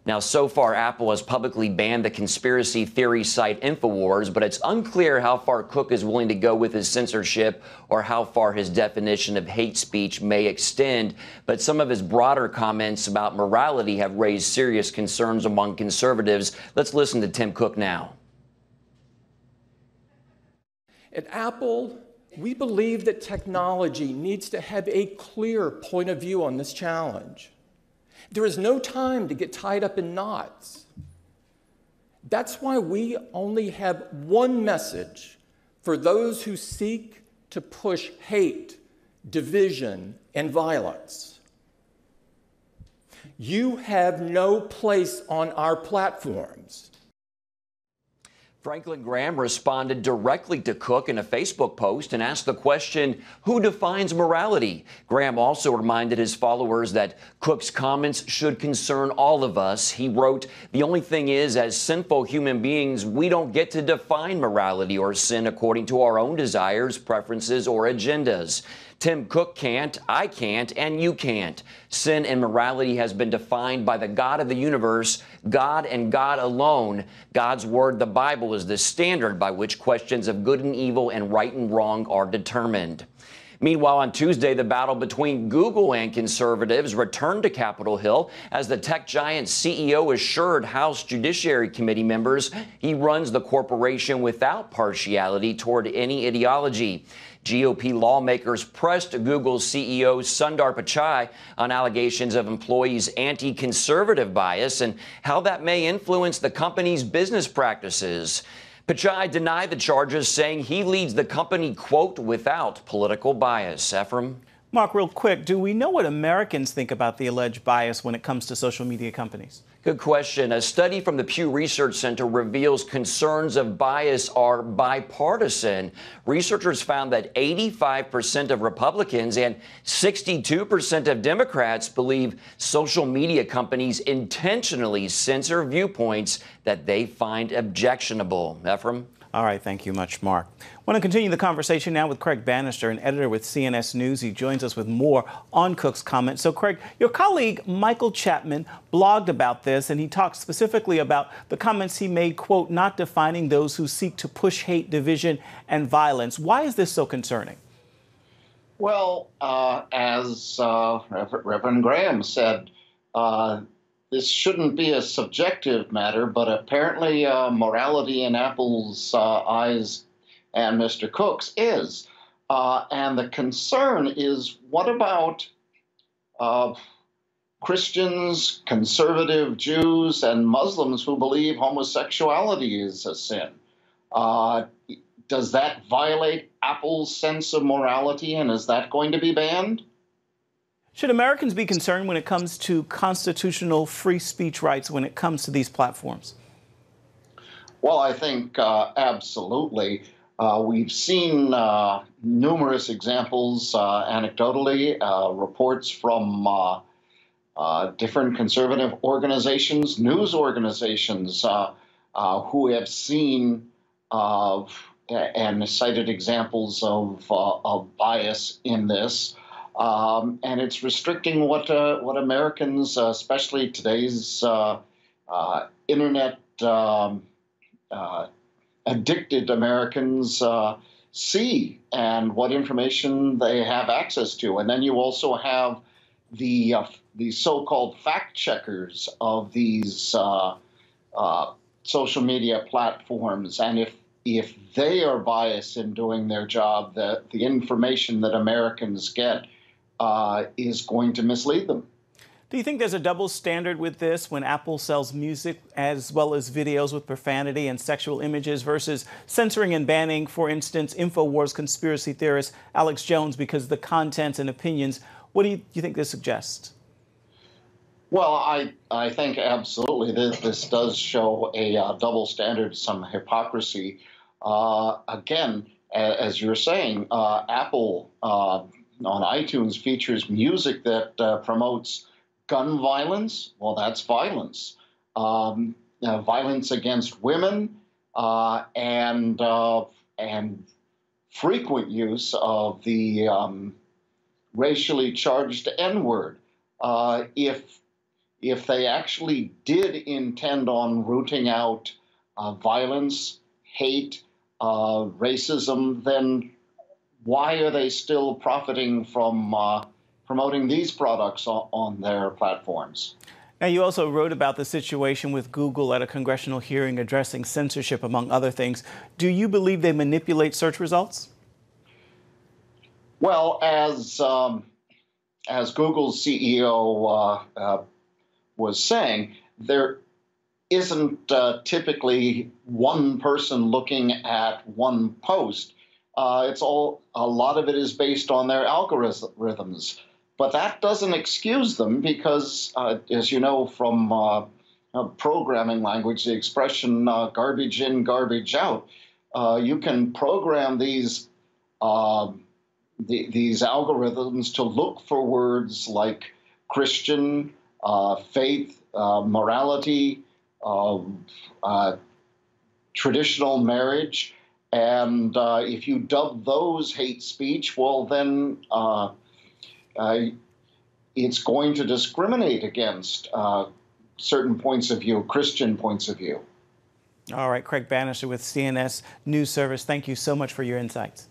Now, so far, Apple has publicly banned the conspiracy theory site InfoWars, but it's unclear how far Cook is willing to go with his censorship or how far his definition of hate speech may extend. But some of his broader comments about morality have raised serious concerns among conservatives. Let's listen to Tim Cook now. At Apple, we believe that technology needs to have a clear point of view on this challenge. There is no time to get tied up in knots. That's why we only have one message for those who seek to push hate, division, and violence. You have no place on our platforms. Franklin Graham responded directly to Cook in a Facebook post and asked the question, who defines morality? Graham also reminded his followers that Cook's comments should concern all of us. He wrote, the only thing is, as sinful human beings, we don't get to define morality or sin according to our own desires, preferences, or agendas. Tim Cook can't, I can't, and you can't. Sin and morality has been defined by the God of the universe, God and God alone. God's word, the Bible, is the standard by which questions of good and evil and right and wrong are determined. Meanwhile, on Tuesday, the battle between Google and conservatives returned to Capitol Hill as the tech giant's CEO assured House Judiciary Committee members he runs the corporation without partiality toward any ideology. GOP lawmakers pressed Google's CEO Sundar Pichai on allegations of employees' anti-conservative bias and how that may influence the company's business practices. Pichai denied the charges, saying he leads the company, quote, without political bias. Ephraim? Mark, real quick, do we know what Americans think about the alleged bias when it comes to social media companies? Good question. A study from the Pew Research Center reveals concerns of bias are bipartisan. Researchers found that 85% of Republicans and 62% of Democrats believe social media companies intentionally censor viewpoints that they find objectionable. Ephraim? All right, thank you much, Mark. I want to continue the conversation now with Craig Bannister, an editor with CNS News. He joins us with more on Cook's comments. So, Craig, your colleague Michael Chapman blogged about this, and he talked specifically about the comments he made, quote, not defining those who seek to push hate, division, and violence. Why is this so concerning? Well, as Reverend Graham said, this shouldn't be a subjective matter, but apparently morality in Apple's eyes and Mr. Cook's is. And the concern is, what about Christians, conservative Jews, and Muslims who believe homosexuality is a sin? Does that violate Apple's sense of morality, and is that going to be banned? Should Americans be concerned when it comes to constitutional free speech rights when it comes to these platforms? Well, I think absolutely. We've seen numerous examples anecdotally, reports from different conservative organizations, news organizations who have seen and cited examples of bias in this. And it's restricting what Americans, especially today's internet addicted Americans, see and what information they have access to. And then you also have the so-called fact checkers of these social media platforms, and if they are biased in doing their job, the information that Americans get is going to mislead them. Do you think there's a double standard with this when Apple sells music as well as videos with profanity and sexual images versus censoring and banning, for instance, InfoWars conspiracy theorist Alex Jones because of the contents and opinions? What do you think this suggests? Well, I think absolutely this does show a double standard, some hypocrisy. Again, as you're saying, Apple on iTunes features music that promotes gun violence. Well, that's violence. Violence against women and frequent use of the racially charged N-word. if they actually did intend on rooting out violence, hate, racism, then why are they still profiting from promoting these products on their platforms? Now, you also wrote about the situation with Google at a congressional hearing addressing censorship, among other things. Do you believe they manipulate search results? Well, as Google's CEO was saying, there isn't typically one person looking at one post. A lot of it is based on their algorithms. But that doesn't excuse them because, as you know from programming language, the expression garbage in, garbage out, you can program these algorithms to look for words like Christian, faith, morality, traditional marriage. And if you dub those hate speech, well, then it's going to discriminate against certain points of view, Christian points of view. All right, Craig Bannister with CNS News Service, thank you so much for your insights.